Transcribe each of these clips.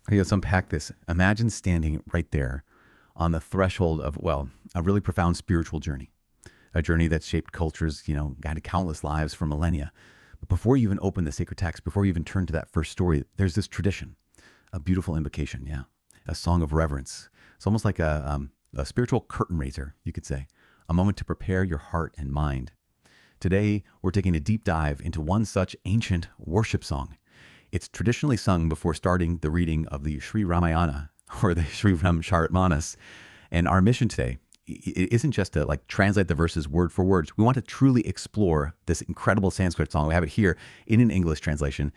Okay, let's unpack this. Imagine standing right there on the threshold of, well, a really profound spiritual journey, a journey that's shaped cultures, guided countless lives for millennia. But before you even open the sacred text, before you even turn to that first story, there's this tradition, a beautiful invocation, yeah, a song of reverence. It's almost like a spiritual curtain raiser, you could say, a moment to prepare your heart and mind. Today, we're taking a deep dive into one such ancient worship song. It's traditionally sung before starting the reading of the Sri Ramayana or the Sri Ramcharitmanas. And our mission today, it isn't just to translate the verses word for word. We want to truly explore this incredible Sanskrit song. We have it here in an English translation,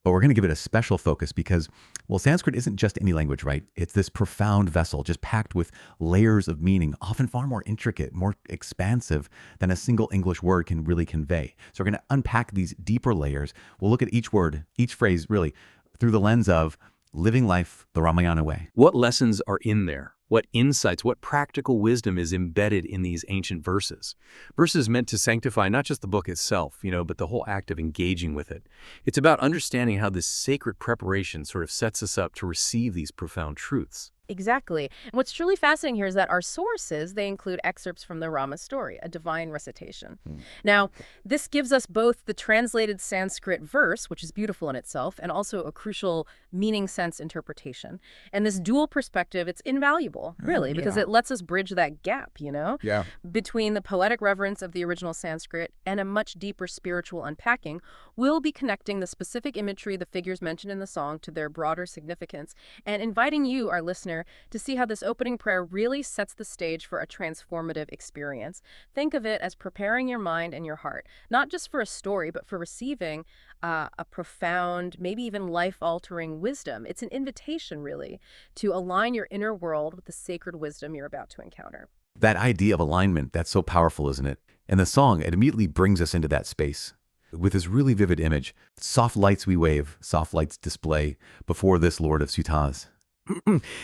but we're going to give it a special focus because, well, Sanskrit isn't just any language, right? It's this profound vessel just packed with layers of meaning, often far more intricate, more expansive than a single English word can really convey. So we're going to unpack these deeper layers. We'll look at each word, each phrase really through the lens of living life the Ramayana way. What lessons are in there? What insights, what practical wisdom is embedded in these ancient verses? Verses meant to sanctify not just the book itself, but the whole act of engaging with it. It's about understanding how this sacred preparation sort of sets us up to receive these profound truths. Exactly. And what's truly fascinating here is that our sources, they include excerpts from the Rama story, a divine recitation. Now, this gives us both the translated Sanskrit verse, which is beautiful in itself, and also a crucial meaning sense interpretation. And this dual perspective, it's invaluable, really, because it lets us bridge that gap, Yeah. between the poetic reverence of the original Sanskrit and a much deeper spiritual unpacking. We'll be connecting the specific imagery, the figures mentioned in the song, to their broader significance, and inviting you, our listener, to see how this opening prayer really sets the stage for a transformative experience. Think of it as preparing your mind and your heart, not just for a story, but for receiving a profound, maybe even life-altering wisdom. It's an invitation, really, to align your inner world with the sacred wisdom you're about to encounter. That idea of alignment, that's so powerful, isn't it? And the song, it immediately brings us into that space with this really vivid image. Soft lights we wave, soft lights display before this Lord of Sitas.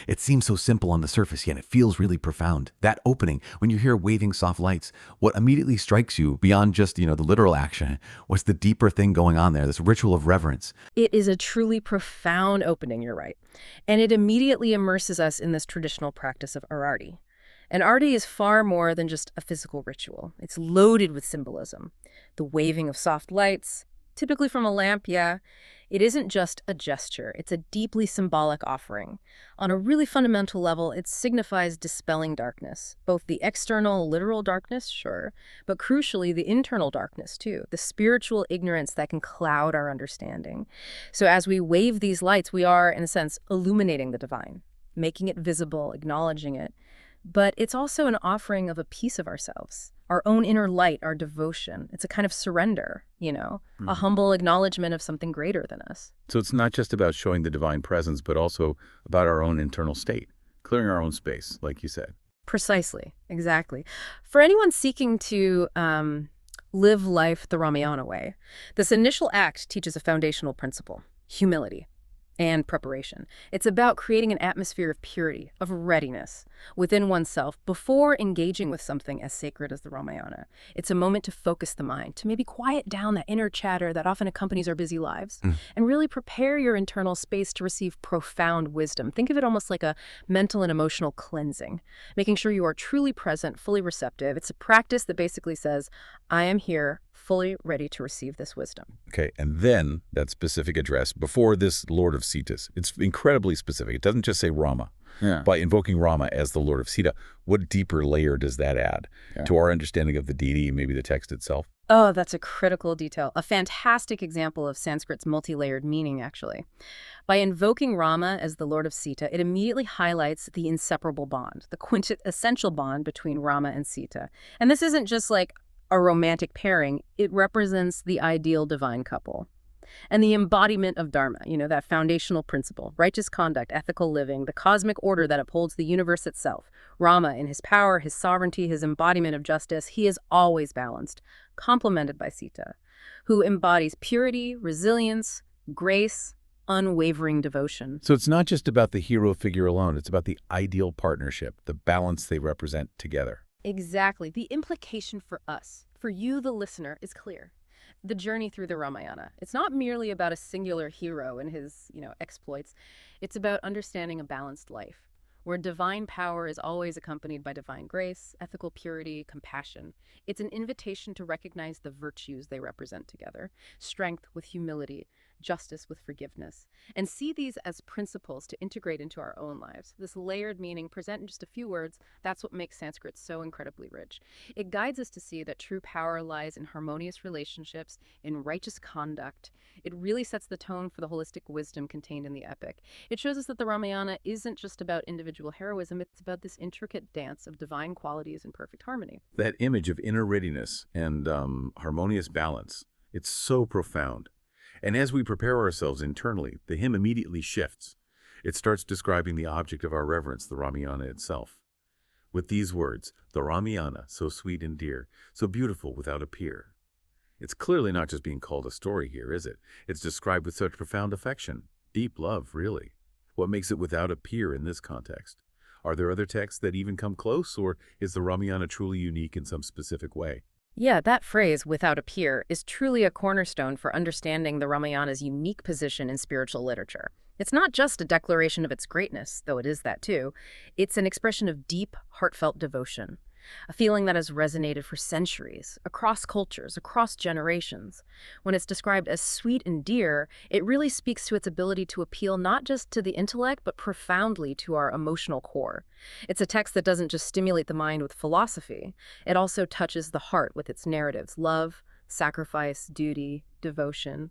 It seems so simple on the surface, yet it feels really profound. That opening, when you hear waving soft lights, what immediately strikes you beyond just, the literal action, what's the deeper thing going on there, this ritual of reverence? It is a truly profound opening, you're right. And it immediately immerses us in this traditional practice of Arati. And Arati is far more than just a physical ritual. It's loaded with symbolism. The waving of soft lights, typically from a lamp, yeah. It isn't just a gesture. It's a deeply symbolic offering. On a really fundamental level, it signifies dispelling darkness, both the external, literal darkness, sure, but crucially, the internal darkness, too, the spiritual ignorance that can cloud our understanding. So as we wave these lights, we are, in a sense, illuminating the divine, making it visible, acknowledging it. But it's also an offering of a piece of ourselves, our own inner light, our devotion. It's a kind of surrender, a humble acknowledgement of something greater than us. So it's not just about showing the divine presence, but also about our own internal state, clearing our own space, like you said. Precisely, exactly. For anyone seeking to live life the Ramayana way, this initial act teaches a foundational principle: humility and preparation. It's about creating an atmosphere of purity, of readiness within oneself before engaging with something as sacred as the Ramayana. It's a moment to focus the mind, to maybe quiet down that inner chatter that often accompanies our busy lives, and really prepare your internal space to receive profound wisdom. Think of it almost like a mental and emotional cleansing, making sure you are truly present, fully receptive. It's a practice that basically says, I am here, fully ready to receive this wisdom. Okay, and then that specific address before this Lord of Sitas. It's incredibly specific. It doesn't just say Rama. Yeah. By invoking Rama as the Lord of Sita, what deeper layer does that add to our understanding of the deity, maybe the text itself? Oh, that's a critical detail. A fantastic example of Sanskrit's multi-layered meaning, actually. By invoking Rama as the Lord of Sita, it immediately highlights the inseparable bond, the quintessential bond between Rama and Sita. And this isn't just like a romantic pairing. It represents the ideal divine couple and the embodiment of Dharma, that foundational principle, righteous conduct, ethical living, the cosmic order that upholds the universe itself. Rama, in his power, his sovereignty, his embodiment of justice, he is always balanced, complemented by Sita, who embodies purity, resilience, grace, unwavering devotion. So it's not just about the hero figure alone. It's about the ideal partnership, the balance they represent together. Exactly. The implication for us, for you, the listener, is clear. The journey through the Ramayana. It's not merely about a singular hero and his, exploits. It's about understanding a balanced life, where divine power is always accompanied by divine grace, ethical purity, compassion. It's an invitation to recognize the virtues they represent together, strength with humility, justice with forgiveness, and see these as principles to integrate into our own lives. This layered meaning, present in just a few words, that's what makes Sanskrit so incredibly rich. It guides us to see that true power lies in harmonious relationships, in righteous conduct. It really sets the tone for the holistic wisdom contained in the epic. It shows us that the Ramayana isn't just about individual heroism, it's about this intricate dance of divine qualities in perfect harmony. That image of inner readiness and harmonious balance, it's so profound. And as we prepare ourselves internally, the hymn immediately shifts. It starts describing the object of our reverence, the Ramayana itself. With these words, the Ramayana, so sweet and dear, so beautiful without a peer. It's clearly not just being called a story here, is it? It's described with such profound affection, deep love, really. What makes it without a peer in this context? Are there other texts that even come close, or is the Ramayana truly unique in some specific way? Yeah, that phrase, without a peer, is truly a cornerstone for understanding the Ramayana's unique position in spiritual literature. It's not just a declaration of its greatness, though it is that too. It's an expression of deep, heartfelt devotion, a feeling that has resonated for centuries, across cultures, across generations. When it's described as sweet and dear, it really speaks to its ability to appeal not just to the intellect, but profoundly to our emotional core. It's a text that doesn't just stimulate the mind with philosophy. It also touches the heart with its narratives: love, sacrifice, duty, devotion.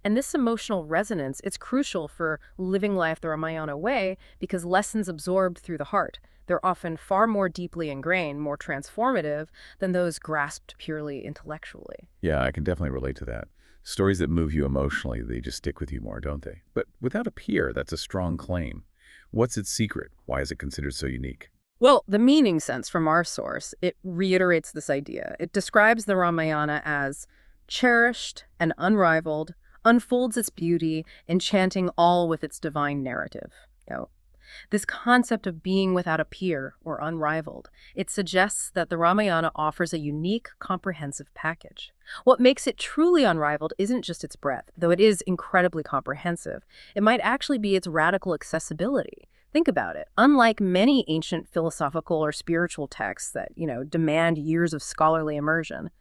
And this emotional resonance, it's crucial for living life the Ramayana way, because lessons absorbed through the heart, they're often far more deeply ingrained, more transformative than those grasped purely intellectually. Yeah, I can definitely relate to that. Stories that move you emotionally, they just stick with you more, don't they? But without a peer, that's a strong claim. What's its secret? Why is it considered so unique? Well, the meaning sense from our source, it reiterates this idea. It describes the Ramayana as cherished and unrivaled, unfolds its beauty, enchanting all with its divine narrative. This concept of being without a peer or unrivaled, it suggests that the Ramayana offers a unique, comprehensive package. What makes it truly unrivaled isn't just its breadth, though it is incredibly comprehensive. It might actually be its radical accessibility. Think about it. Unlike many ancient philosophical or spiritual texts that, demand years of scholarly immersion,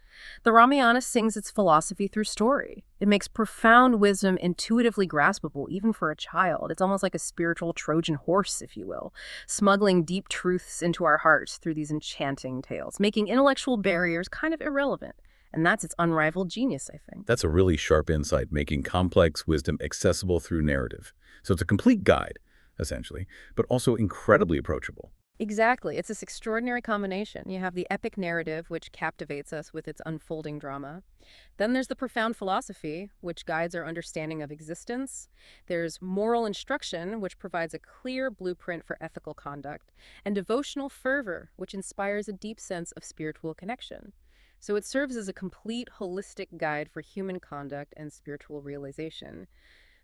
the Ramayana sings its philosophy through story. It makes profound wisdom intuitively graspable, even for a child. It's almost like a spiritual Trojan horse, if you will, smuggling deep truths into our hearts through these enchanting tales, making intellectual barriers kind of irrelevant. And that's its unrivaled genius, I think. That's a really sharp insight, making complex wisdom accessible through narrative. So it's a complete guide, essentially, but also incredibly approachable. Exactly. It's this extraordinary combination. You have the epic narrative, which captivates us with its unfolding drama. Then there's the profound philosophy, which guides our understanding of existence. There's moral instruction, which provides a clear blueprint for ethical conduct. And devotional fervor, which inspires a deep sense of spiritual connection. So it serves as a complete, holistic guide for human conduct and spiritual realization.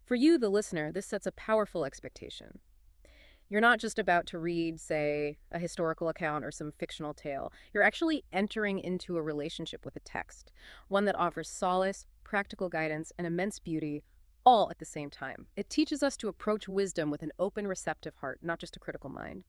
For you, the listener, this sets a powerful expectation. You're not just about to read, say, a historical account or some fictional tale. You're actually entering into a relationship with a text, one that offers solace, practical guidance, and immense beauty, all at the same time. It teaches us to approach wisdom with an open, receptive heart, not just a critical mind,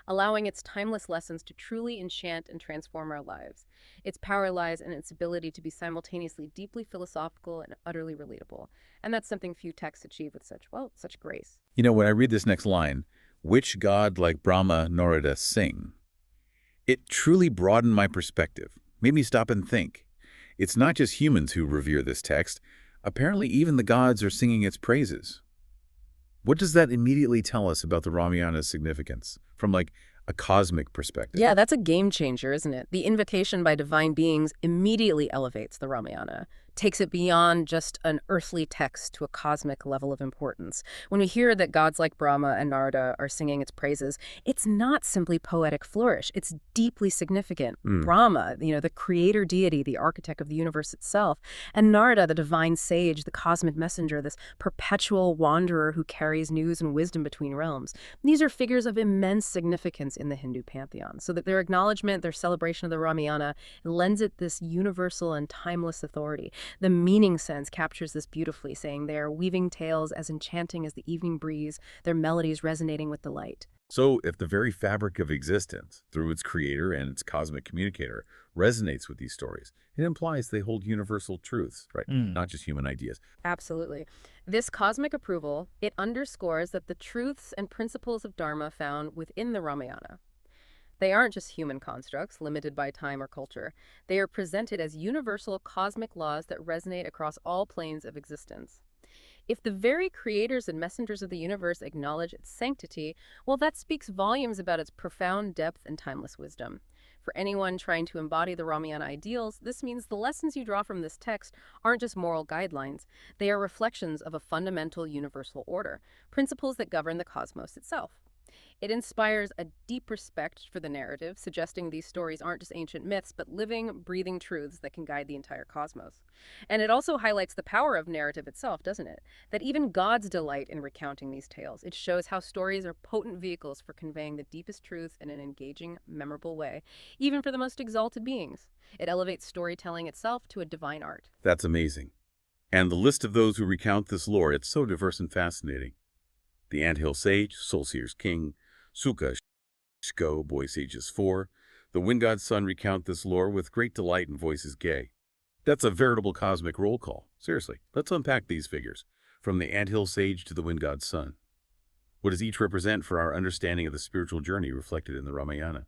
allowing its timeless lessons to truly enchant and transform our lives. Its power lies in its ability to be simultaneously deeply philosophical and utterly relatable. And that's something few texts achieve with such grace. When I read this next line, which god like Brahma Narada sing? It truly broadened my perspective, made me stop and think. It's not just humans who revere this text. Apparently, even the gods are singing its praises. What does that immediately tell us about the Ramayana's significance from a cosmic perspective? Yeah, that's a game changer, isn't it? The invocation by divine beings immediately elevates the Ramayana, takes it beyond just an earthly text to a cosmic level of importance. When we hear that gods like Brahma and Narada are singing its praises, it's not simply poetic flourish. It's deeply significant. Brahma, the creator deity, the architect of the universe itself, and Narada, the divine sage, the cosmic messenger, this perpetual wanderer who carries news and wisdom between realms. These are figures of immense significance in the Hindu pantheon, so that their acknowledgement, their celebration of the Ramayana, lends it this universal and timeless authority. The meaning sense captures this beautifully, saying they are weaving tales as enchanting as the evening breeze, their melodies resonating with delight. So, if the very fabric of existence, through its creator and its cosmic communicator, resonates with these stories, it implies they hold universal truths, right? Not just human ideas. Absolutely. This cosmic approval, it underscores that the truths and principles of Dharma found within the Ramayana, they aren't just human constructs limited by time or culture. They are presented as universal cosmic laws that resonate across all planes of existence. If the very creators and messengers of the universe acknowledge its sanctity, well, that speaks volumes about its profound depth and timeless wisdom. For anyone trying to embody the Ramayana ideals, this means the lessons you draw from this text aren't just moral guidelines. They are reflections of a fundamental universal order, principles that govern the cosmos itself. It inspires a deep respect for the narrative, suggesting these stories aren't just ancient myths, but living, breathing truths that can guide the entire cosmos. And it also highlights the power of narrative itself, doesn't it? That even gods delight in recounting these tales. It shows how stories are potent vehicles for conveying the deepest truths in an engaging, memorable way, even for the most exalted beings. It elevates storytelling itself to a divine art. That's amazing. And the list of those who recount this lore, it's so diverse and fascinating. The Anthill Sage, Soul Seer's King, Suka, Shko, Boy Sages 4. The Wind God's Son recount this lore with great delight and voices gay. That's a veritable cosmic roll call. Seriously, let's unpack these figures, from the Anthill Sage to the Wind God's Son. What does each represent for our understanding of the spiritual journey reflected in the Ramayana?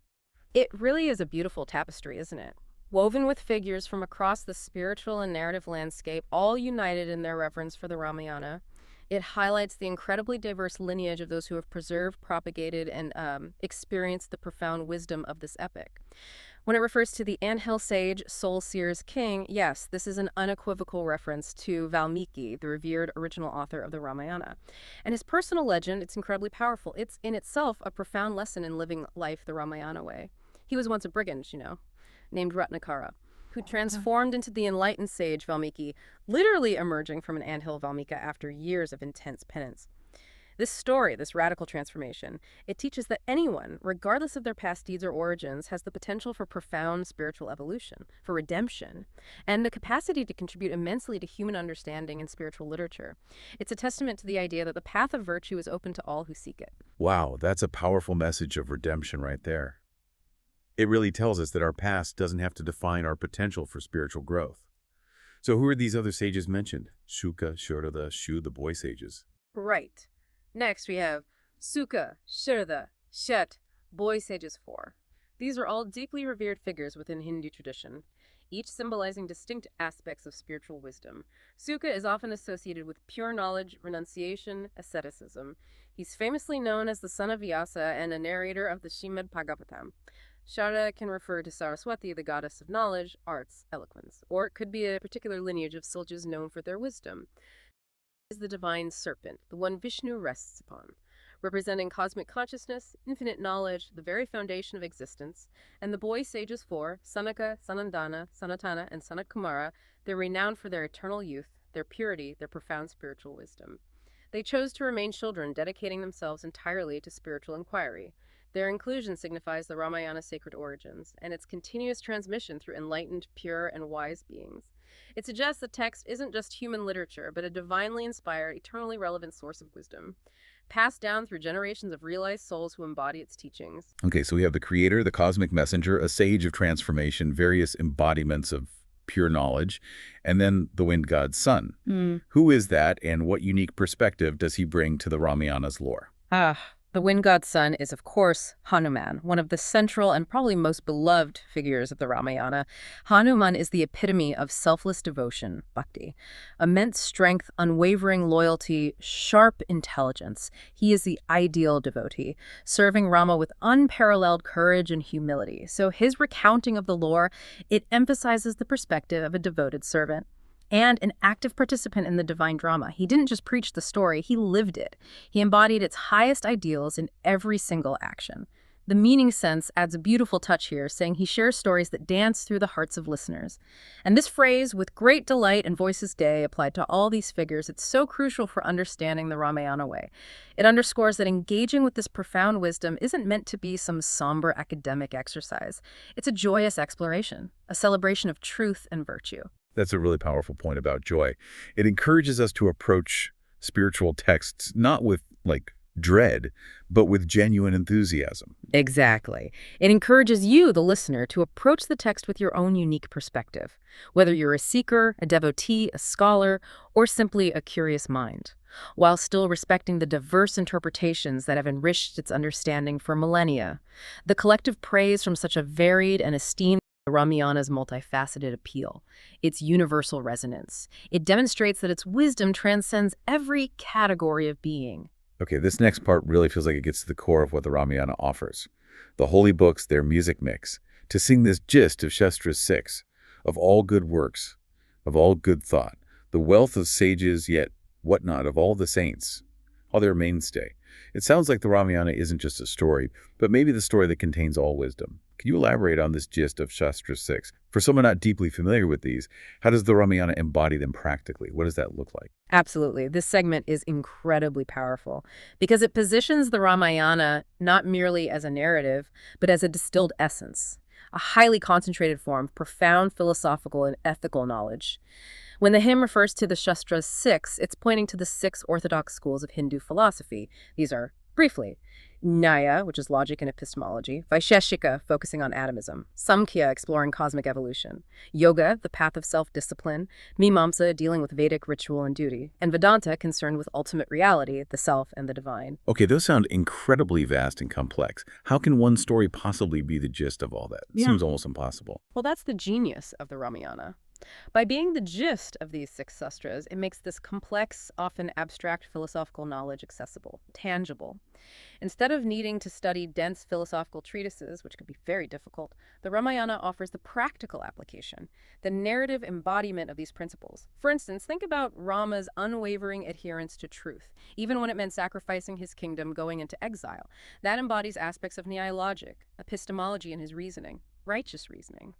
It really is a beautiful tapestry, isn't it? Woven with figures from across the spiritual and narrative landscape, all united in their reverence for the Ramayana. It highlights the incredibly diverse lineage of those who have preserved, propagated, and experienced the profound wisdom of this epic. When it refers to the Anthill Sage, Soul Seer's King, yes, this is an unequivocal reference to Valmiki, the revered original author of the Ramayana. And his personal legend, it's incredibly powerful. It's in itself a profound lesson in living life the Ramayana way. He was once a brigand, named Ratnakara, who transformed into the enlightened sage Valmiki, literally emerging from an anthill Valmika after years of intense penance. This story, this radical transformation, it teaches that anyone, regardless of their past deeds or origins, has the potential for profound spiritual evolution, for redemption, and the capacity to contribute immensely to human understanding and spiritual literature. It's a testament to the idea that the path of virtue is open to all who seek it. Wow, that's a powerful message of redemption right there. It really tells us that our past doesn't have to define our potential for spiritual growth. So who are these other sages mentioned? Shuka, Shurada, Shu, the boy sages. Right. Next we have Suka, Shurada, Shet, boy sages 4. These are all deeply revered figures within Hindu tradition, each symbolizing distinct aspects of spiritual wisdom. Suka is often associated with pure knowledge, renunciation, asceticism. He's famously known as the son of Vyasa and a narrator of the Srimad Bhagavatam. Sharda can refer to Saraswati, the goddess of knowledge, arts, eloquence, or it could be a particular lineage of sages known for their wisdom. Is the divine serpent, the one Vishnu rests upon, representing cosmic consciousness, infinite knowledge, the very foundation of existence. And the boy sages 4, Sanaka, Sanandana, Sanatana, and Sanatkumara, they're renowned for their eternal youth, their purity, their profound spiritual wisdom. They chose to remain children, dedicating themselves entirely to spiritual inquiry. Their inclusion signifies the Ramayana's sacred origins and its continuous transmission through enlightened, pure, and wise beings. It suggests the text isn't just human literature, but a divinely inspired, eternally relevant source of wisdom, passed down through generations of realized souls who embody its teachings. Okay, so we have the creator, the cosmic messenger, a sage of transformation, various embodiments of pure knowledge, and then the wind god's son. Who is that, and what unique perspective does he bring to the Ramayana's lore? The wind god's son is, of course, Hanuman, one of the central and probably most beloved figures of the Ramayana. Hanuman is the epitome of selfless devotion, bhakti, immense strength, unwavering loyalty, sharp intelligence. He is the ideal devotee, serving Rama with unparalleled courage and humility. So his recounting of the lore, it emphasizes the perspective of a devoted servant and an active participant in the divine drama. He didn't just preach the story, he lived it. He embodied its highest ideals in every single action. The meaning sense adds a beautiful touch here, saying he shares stories that dance through the hearts of listeners. And this phrase, with great delight and voices gay, applied to all these figures, it's so crucial for understanding the Ramayana way. It underscores that engaging with this profound wisdom isn't meant to be some somber academic exercise. It's a joyous exploration, a celebration of truth and virtue. That's a really powerful point about joy. It encourages us to approach spiritual texts not with, like, dread, but with genuine enthusiasm. Exactly. It encourages you, the listener, to approach the text with your own unique perspective, whether you're a seeker, a devotee, a scholar, or simply a curious mind, while still respecting the diverse interpretations that have enriched its understanding for millennia. The collective praise from such a varied and esteemed Ramayana's multifaceted appeal, its universal resonance. It demonstrates that its wisdom transcends every category of being. Okay, this next part really feels like it gets to the core of what the Ramayana offers. The holy books, their music mix, to sing this gist of Shastra's 6, of all good works, of all good thought, the wealth of sages, yet whatnot, of all the saints, all their mainstay. It sounds like the Ramayana isn't just a story, but maybe the story that contains all wisdom. Can you elaborate on this gist of Shastra 6? For someone not deeply familiar with these, how does the Ramayana embody them practically? What does that look like? Absolutely. This segment is incredibly powerful because it positions the Ramayana not merely as a narrative, but as a distilled essence, a highly concentrated form of profound philosophical and ethical knowledge. When the hymn refers to the Shastra's 6, it's pointing to the 6 orthodox schools of Hindu philosophy. These are, briefly, Nyaya, which is logic and epistemology; Vaisheshika, focusing on atomism; Samkhya, exploring cosmic evolution; Yoga, the path of self-discipline; Mimamsa, dealing with Vedic ritual and duty; and Vedanta, concerned with ultimate reality, the self and the divine. Okay, those sound incredibly vast and complex. How can one story possibly be the gist of all that? It seems almost impossible. Well, that's the genius of the Ramayana. By being the gist of these 6 sastras, it makes this complex, often abstract philosophical knowledge accessible, tangible. Instead of needing to study dense philosophical treatises, which can be very difficult, the Ramayana offers the practical application, the narrative embodiment of these principles. For instance, think about Rama's unwavering adherence to truth, even when it meant sacrificing his kingdom, going into exile. That embodies aspects of Nyaya logic, epistemology in his reasoning, righteous reasoning.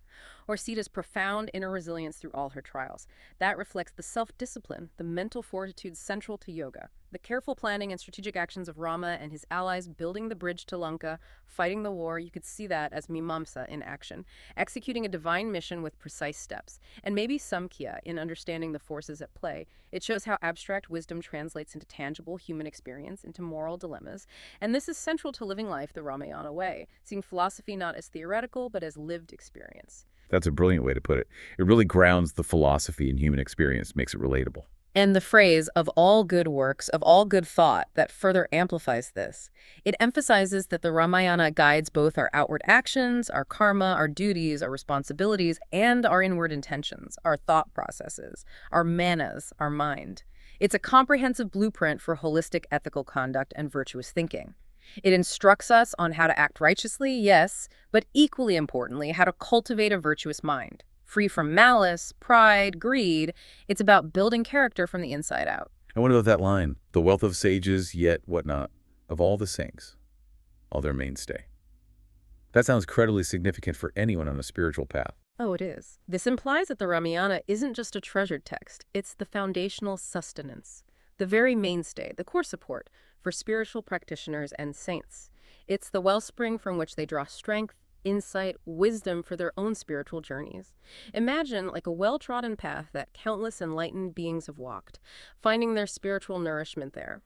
Or Sita's profound inner resilience through all her trials. That reflects the self-discipline, the mental fortitude central to yoga, the careful planning and strategic actions of Rama and his allies building the bridge to Lanka, fighting the war. You could see that as Mimamsa in action, executing a divine mission with precise steps, and maybe Samkhya in understanding the forces at play. It shows how abstract wisdom translates into tangible human experience, into moral dilemmas, and this is central to living life the Ramayana way, seeing philosophy not as theoretical but as lived experience. That's a brilliant way to put it. It really grounds the philosophy in human experience, makes it relatable. And the phrase, of all good works, of all good thought, that further amplifies this. It emphasizes that the Ramayana guides both our outward actions, our karma, our duties, our responsibilities, and our inward intentions, our thought processes, our manas, our mind. It's a comprehensive blueprint for holistic ethical conduct and virtuous thinking. It instructs us on how to act righteously, yes, but equally importantly, how to cultivate a virtuous mind. Free from malice, pride, greed. It's about building character from the inside out. I wonder about that line, the wealth of sages, yet whatnot, of all the saints, all their mainstay. That sounds incredibly significant for anyone on a spiritual path. Oh, it is. This implies that the Ramayana isn't just a treasured text. It's the foundational sustenance, the very mainstay, the core support for spiritual practitioners and saints. It's the wellspring from which they draw strength, insight, wisdom for their own spiritual journeys. Imagine like a well-trodden path that countless enlightened beings have walked, finding their spiritual nourishment there.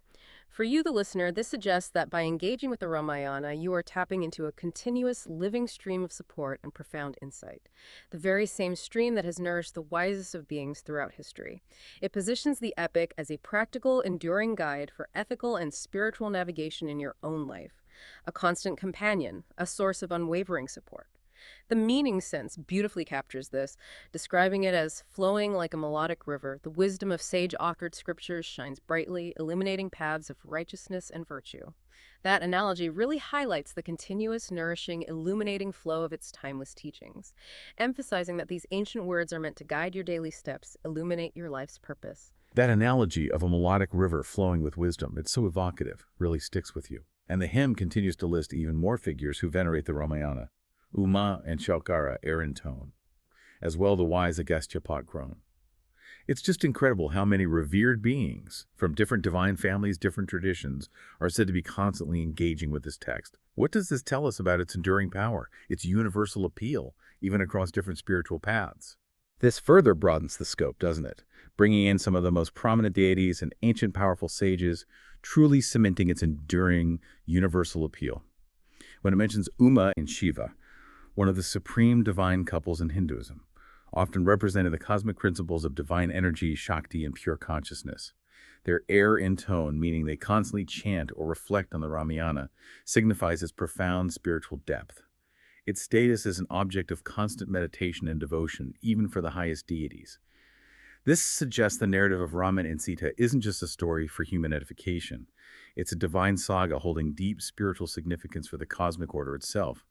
For you, the listener, this suggests that by engaging with the Ramayana, you are tapping into a continuous, living stream of support and profound insight, the very same stream that has nourished the wisest of beings throughout history. It positions the epic as a practical, enduring guide for ethical and spiritual navigation in your own life, a constant companion, a source of unwavering support. The meaning sense beautifully captures this, describing it as flowing like a melodic river. The wisdom of sage-authored scriptures shines brightly, illuminating paths of righteousness and virtue. That analogy really highlights the continuous, nourishing, illuminating flow of its timeless teachings, emphasizing that these ancient words are meant to guide your daily steps, illuminate your life's purpose. That analogy of a melodic river flowing with wisdom, it's so evocative, really sticks with you. And the hymn continues to list even more figures who venerate the Ramayana. Uma and Shaukara air in tone, as well the wise Agastya pot grown. It's just incredible how many revered beings from different divine families, different traditions, are said to be constantly engaging with this text. What does this tell us about its enduring power, its universal appeal, even across different spiritual paths? This further broadens the scope, doesn't it? Bringing in some of the most prominent deities and ancient powerful sages, truly cementing its enduring universal appeal. When it mentions Uma and Shiva, one of the supreme divine couples in Hinduism, often representing the cosmic principles of divine energy, Shakti, and pure consciousness. Their air in tone, meaning they constantly chant or reflect on the Ramayana, signifies its profound spiritual depth. Its status as an object of constant meditation and devotion, even for the highest deities. This suggests the narrative of Raman and Sita isn't just a story for human edification. It's a divine saga holding deep spiritual significance for the cosmic order itself.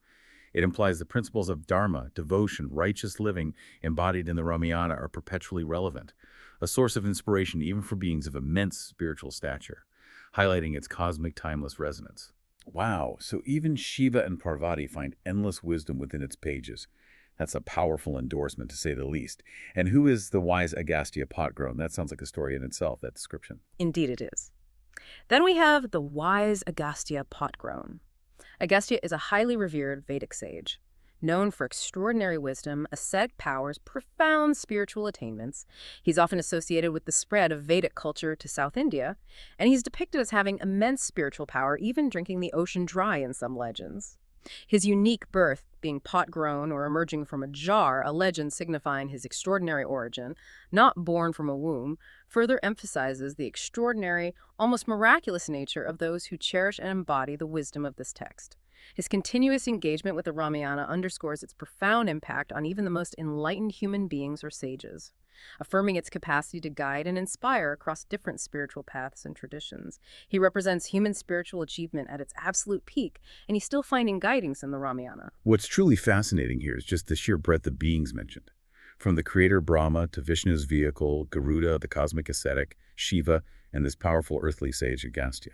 It implies the principles of dharma, devotion, righteous living embodied in the Ramayana are perpetually relevant, a source of inspiration even for beings of immense spiritual stature, highlighting its cosmic timeless resonance. Wow, so even Shiva and Parvati find endless wisdom within its pages. That's a powerful endorsement, to say the least. And who is the wise Agastya potgrown? That sounds like a story in itself, that description. Indeed it is. Then we have the wise Agastya potgrown. Agastya is a highly revered Vedic sage. Known for extraordinary wisdom, ascetic powers, profound spiritual attainments, he's often associated with the spread of Vedic culture to South India, and he's depicted as having immense spiritual power, even drinking the ocean dry in some legends. His unique birth, being pot-grown or emerging from a jar, a legend signifying his extraordinary origin, not born from a womb, further emphasizes the extraordinary, almost miraculous nature of those who cherish and embody the wisdom of this text. His continuous engagement with the Ramayana underscores its profound impact on even the most enlightened human beings or sages, affirming its capacity to guide and inspire across different spiritual paths and traditions. He represents human spiritual achievement at its absolute peak, and he's still finding guidance in the Ramayana. What's truly fascinating here is just the sheer breadth of beings mentioned. From the creator Brahma to Vishnu's vehicle, Garuda, the cosmic ascetic, Shiva, and this powerful earthly sage Agastya.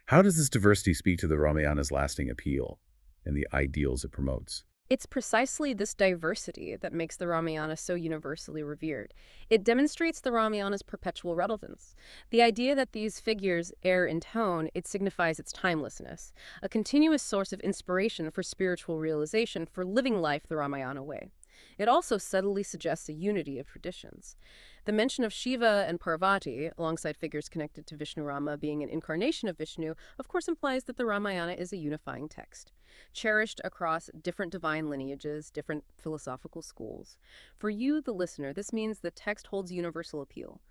How does this diversity speak to the Ramayana's lasting appeal and the ideals it promotes? It's precisely this diversity that makes the Ramayana so universally revered. It demonstrates the Ramayana's perpetual relevance. The idea that these figures err in tone, it signifies its timelessness, a continuous source of inspiration for spiritual realization, for living life the Ramayana way. It also subtly suggests a unity of traditions. The mention of Shiva and Parvati, alongside figures connected to Vishnu Rama being an incarnation of Vishnu, of course implies that the Ramayana is a unifying text, cherished across different divine lineages, different philosophical schools. For you, the listener, this means the text holds universal appeal.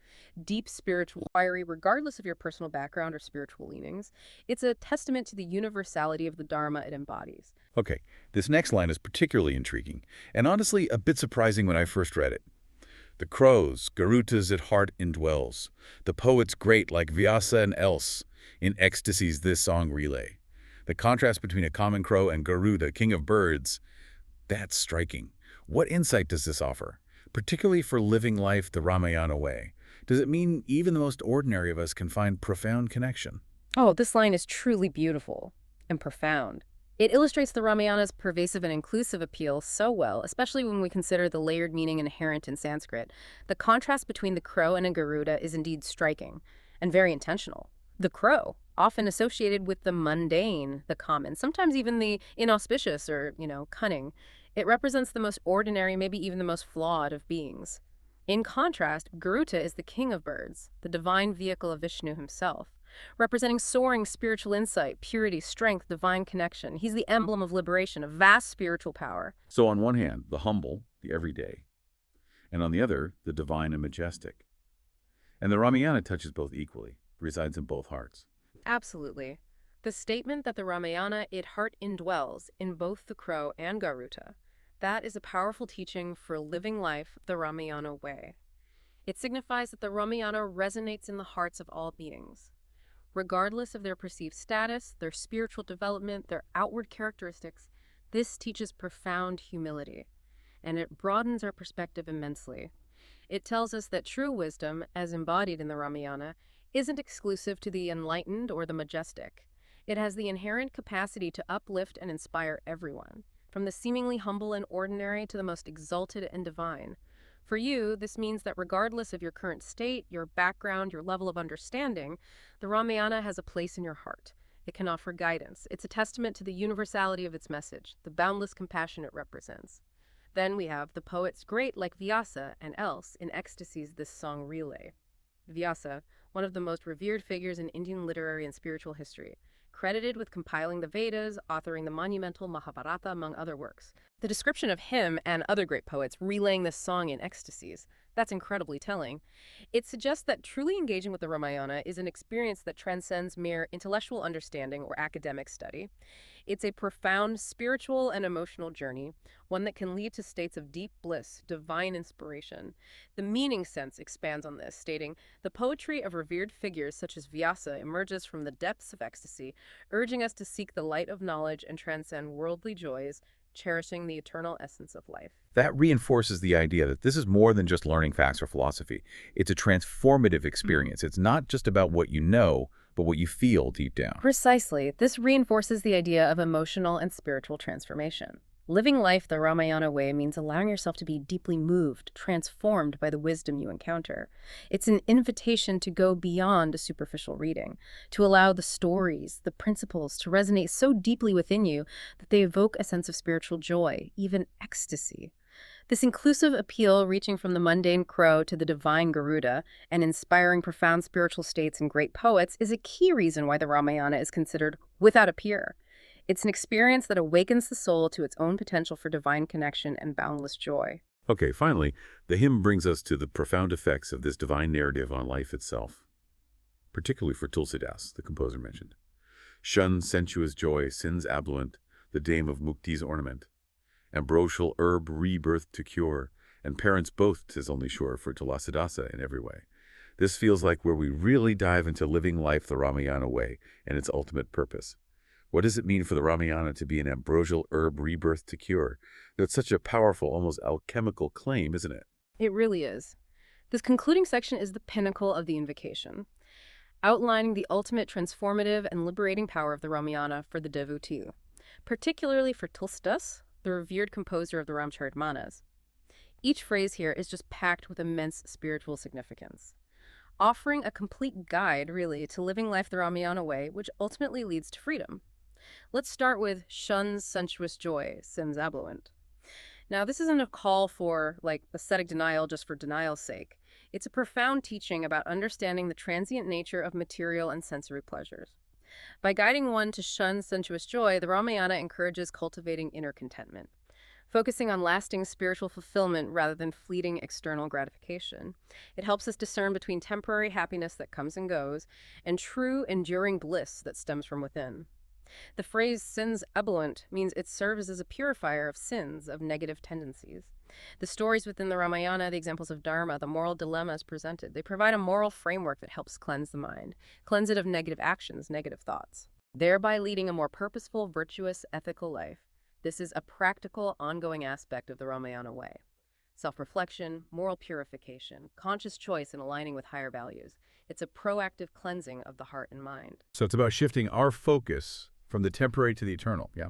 Deep spiritual inquiry, regardless of your personal background or spiritual leanings. It's a testament to the universality of the Dharma it embodies. Okay, this next line is particularly intriguing, and honestly a bit surprising when I first read it. The crows, Garutas at heart indwells. The poets great like Vyasa and else. In ecstasies this song relay. The contrast between a common crow and Garuda, king of birds, that's striking. What insight does this offer, particularly for living life the Ramayana way? Does it mean even the most ordinary of us can find profound connection? Oh, this line is truly beautiful and profound. It illustrates the Ramayana's pervasive and inclusive appeal so well, especially when we consider the layered meaning inherent in Sanskrit. The contrast between the crow and a Garuda is indeed striking and very intentional. The crow, often associated with the mundane, the common, sometimes even the inauspicious or, cunning, it represents the most ordinary, maybe even the most flawed of beings. In contrast, Garuda is the king of birds, the divine vehicle of Vishnu himself, representing soaring spiritual insight, purity, strength, divine connection. He's the emblem of liberation, of vast spiritual power. So on one hand, the humble, the everyday, and on the other, the divine and majestic. And the Ramayana touches both equally, resides in both hearts. Absolutely. The statement that the Ramayana, it heart indwells in both the crow and Garuda, that is a powerful teaching for living life the Ramayana way. It signifies that the Ramayana resonates in the hearts of all beings, regardless of their perceived status, their spiritual development, their outward characteristics. This teaches profound humility, and it broadens our perspective immensely. It tells us that true wisdom, as embodied in the Ramayana, isn't exclusive to the enlightened or the majestic. It has the inherent capacity to uplift and inspire everyone, from the seemingly humble and ordinary to the most exalted and divine. For you, this means that regardless of your current state, your background, your level of understanding, the Ramayana has a place in your heart. It can offer guidance. It's a testament to the universality of its message, the boundless compassion it represents. Then we have the poets great like Vyasa and else in ecstasies this song relay. Vyasa, one of the most revered figures in Indian literary and spiritual history, credited with compiling the Vedas, authoring the monumental Mahabharata, among other works. The description of him and other great poets relaying this song in ecstasies, that's incredibly telling. It suggests that truly engaging with the Ramayana is an experience that transcends mere intellectual understanding or academic study. It's a profound spiritual and emotional journey, one that can lead to states of deep bliss, divine inspiration. The meaning sense expands on this, stating, the poetry of revered figures such as Vyasa emerges from the depths of ecstasy, urging us to seek the light of knowledge and transcend worldly joys, cherishing the eternal essence of life. That reinforces the idea that this is more than just learning facts or philosophy. It's a transformative experience. It's not just about what you know, but what you feel deep down. Precisely. This reinforces the idea of emotional and spiritual transformation. Living life the Ramayana way means allowing yourself to be deeply moved, transformed by the wisdom you encounter. It's an invitation to go beyond a superficial reading, to allow the stories, the principles to resonate so deeply within you that they evoke a sense of spiritual joy, even ecstasy. This inclusive appeal reaching from the mundane crow to the divine Garuda and inspiring profound spiritual states in great poets is a key reason why the Ramayana is considered without a peer. It's an experience that awakens the soul to its own potential for divine connection and boundless joy. Okay, finally, the hymn brings us to the profound effects of this divine narrative on life itself, particularly for Tulsidas, the composer mentioned. Shun sensuous joy, sin's abluent, the dame of mukti's ornament. Ambrosial herb rebirth to cure, and parents both 'tis only sure for Tulsidasa in every way. This feels like where we really dive into living life the Ramayana way and its ultimate purpose. What does it mean for the Ramayana to be an ambrosial herb rebirth to cure? That's such a powerful, almost alchemical claim, isn't it? It really is. This concluding section is the pinnacle of the invocation, outlining the ultimate transformative and liberating power of the Ramayana for the devotee, particularly for Tulsidas, the revered composer of the Ramcharitmanas. Each phrase here is just packed with immense spiritual significance, offering a complete guide, really, to living life the Ramayana way, which ultimately leads to freedom. Let's start with shun sensuous joy, sin's abluent. Now, this isn't a call for, ascetic denial just for denial's sake. It's a profound teaching about understanding the transient nature of material and sensory pleasures. By guiding one to shun sensuous joy, the Ramayana encourages cultivating inner contentment, focusing on lasting spiritual fulfillment rather than fleeting external gratification. It helps us discern between temporary happiness that comes and goes and true, enduring bliss that stems from within. The phrase sin's abluent means it serves as a purifier of sins, of negative tendencies. The stories within the Ramayana, the examples of dharma, the moral dilemmas presented, they provide a moral framework that helps cleanse the mind, cleanse it of negative actions, negative thoughts, thereby leading a more purposeful, virtuous, ethical life. This is a practical, ongoing aspect of the Ramayana way. Self-reflection, moral purification, conscious choice in aligning with higher values. It's a proactive cleansing of the heart and mind. So it's about shifting our focus from the temporary to the eternal, yeah?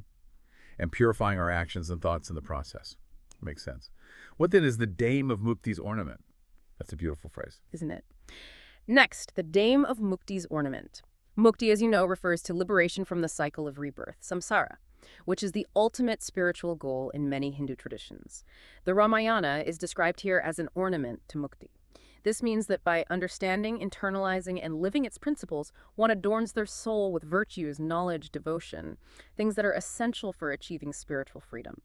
And purifying our actions and thoughts in the process. Makes sense. What then is the dame of mukti's ornament? That's a beautiful phrase. Isn't it? Next, the dame of mukti's ornament. Mukti, as you know, refers to liberation from the cycle of rebirth, samsara, which is the ultimate spiritual goal in many Hindu traditions. The Ramayana is described here as an ornament to mukti. This means that by understanding, internalizing, and living its principles, one adorns their soul with virtues, knowledge, devotion, things that are essential for achieving spiritual freedom.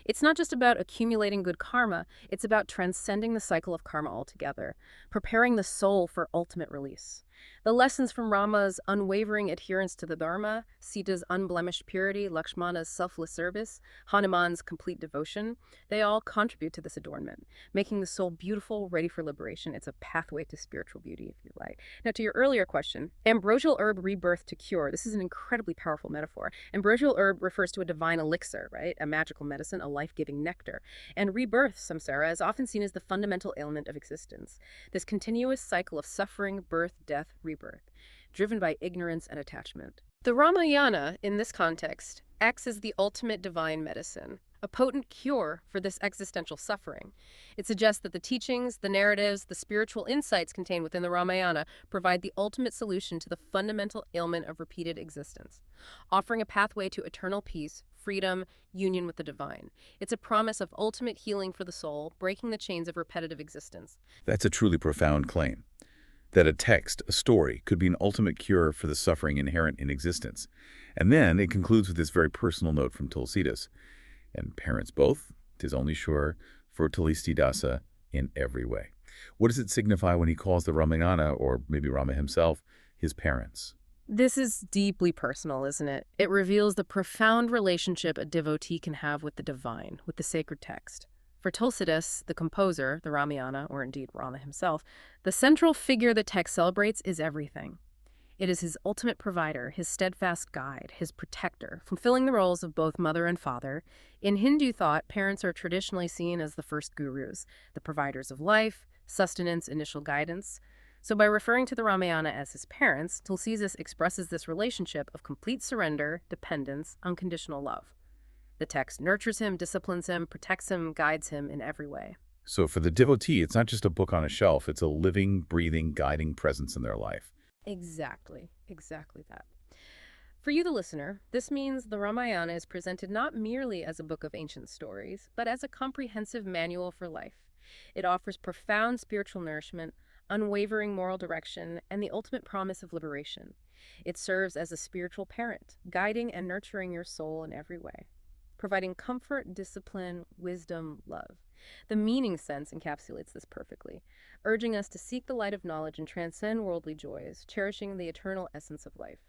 It's not just about accumulating good karma, it's about transcending the cycle of karma altogether, preparing the soul for ultimate release. The lessons from Rama's unwavering adherence to the Dharma, Sita's unblemished purity, Lakshmana's selfless service, Hanuman's complete devotion, they all contribute to this adornment, making the soul beautiful, ready for liberation. It's a pathway to spiritual beauty, if you like. Now, to your earlier question, ambrosial herb rebirth to cure. This is an incredibly powerful metaphor. Ambrosial herb refers to a divine elixir, right? A magical medicine, a life-giving nectar. And rebirth, samsara, is often seen as the fundamental ailment of existence. This continuous cycle of suffering, birth, death, rebirth, driven by ignorance and attachment. The Ramayana, in this context, acts as the ultimate divine medicine, a potent cure for this existential suffering. It suggests that the teachings, the narratives, the spiritual insights contained within the Ramayana provide the ultimate solution to the fundamental ailment of repeated existence, offering a pathway to eternal peace, freedom, union with the divine. It's a promise of ultimate healing for the soul, breaking the chains of repetitive existence. That's a truly profound claim. That a text, a story, could be an ultimate cure for the suffering inherent in existence. And then it concludes with this very personal note from Tulsidas. And parents both, 'tis only sure, for Tulsidasa in every way. What does it signify when he calls the Ramayana, or maybe Rama himself, his parents? This is deeply personal, isn't it? It reveals the profound relationship a devotee can have with the divine, with the sacred text. For Tulsidas, the composer, the Ramayana, or indeed Rama himself, the central figure the text celebrates is everything. It is his ultimate provider, his steadfast guide, his protector, fulfilling the roles of both mother and father. In Hindu thought, parents are traditionally seen as the first gurus, the providers of life, sustenance, initial guidance. So by referring to the Ramayana as his parents, Tulsidas expresses this relationship of complete surrender, dependence, unconditional love. The text nurtures him, disciplines him, protects him, guides him in every way. So for the devotee, it's not just a book on a shelf, it's a living, breathing, guiding presence in their life. Exactly that. For you, the listener, this means the Ramayana is presented not merely as a book of ancient stories, but as a comprehensive manual for life. It offers profound spiritual nourishment, unwavering moral direction, and the ultimate promise of liberation. It serves as a spiritual parent, guiding and nurturing your soul in every way, providing comfort, discipline, wisdom, love. The meaning sense encapsulates this perfectly, urging us to seek the light of knowledge and transcend worldly joys, cherishing the eternal essence of life.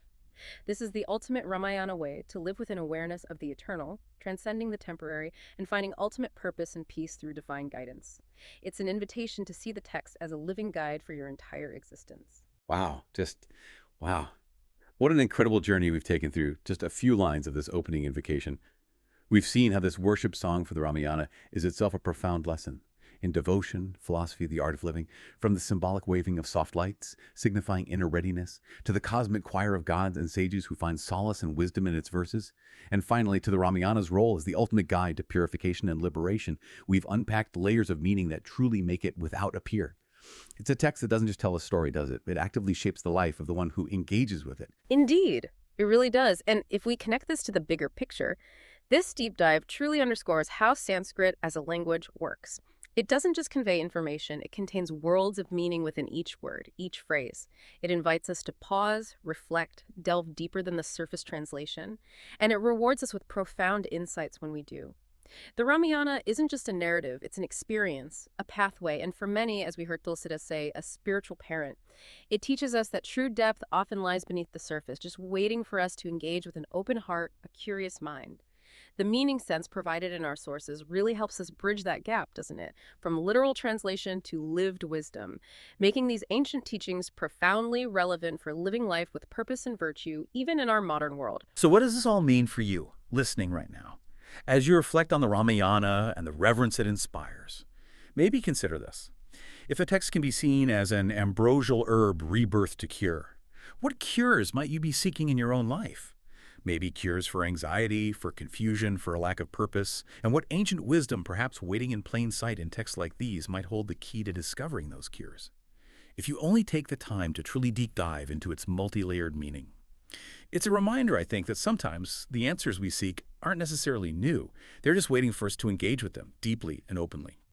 This is the ultimate Ramayana way to live with an awareness of the eternal, transcending the temporary, and finding ultimate purpose and peace through divine guidance. It's an invitation to see the text as a living guide for your entire existence. Wow. Wow. What an incredible journey we've taken through just a few lines of this opening invocation. We've seen how this worship song for the Ramayana is itself a profound lesson in devotion, philosophy, the art of living, from the symbolic waving of soft lights, signifying inner readiness, to the cosmic choir of gods and sages who find solace and wisdom in its verses, and finally to the Ramayana's role as the ultimate guide to purification and liberation. We've unpacked layers of meaning that truly make it without a peer. It's a text that doesn't just tell a story, does it? It actively shapes the life of the one who engages with it. Indeed, it really does. And if we connect this to the bigger picture, this deep dive truly underscores how Sanskrit as a language works. It doesn't just convey information, it contains worlds of meaning within each word, each phrase. It invites us to pause, reflect, delve deeper than the surface translation, and it rewards us with profound insights when we do. The Ramayana isn't just a narrative, it's an experience, a pathway, and for many, as we heard Tulsidas say, a spiritual parent. It teaches us that true depth often lies beneath the surface, just waiting for us to engage with an open heart, a curious mind. The meaning sense provided in our sources really helps us bridge that gap, doesn't it? From literal translation to lived wisdom, making these ancient teachings profoundly relevant for living life with purpose and virtue, even in our modern world. So what does this all mean for you, listening right now? As you reflect on the Ramayana and the reverence it inspires, maybe consider this. If a text can be seen as an ambrosial herb rebirthed to cure, what cures might you be seeking in your own life? Maybe cures for anxiety, for confusion, for a lack of purpose, and what ancient wisdom, perhaps waiting in plain sight in texts like these, might hold the key to discovering those cures. If you only take the time to truly deep dive into its multi-layered meaning. It's a reminder, I think, that sometimes the answers we seek aren't necessarily new. They're just waiting for us to engage with them deeply and openly.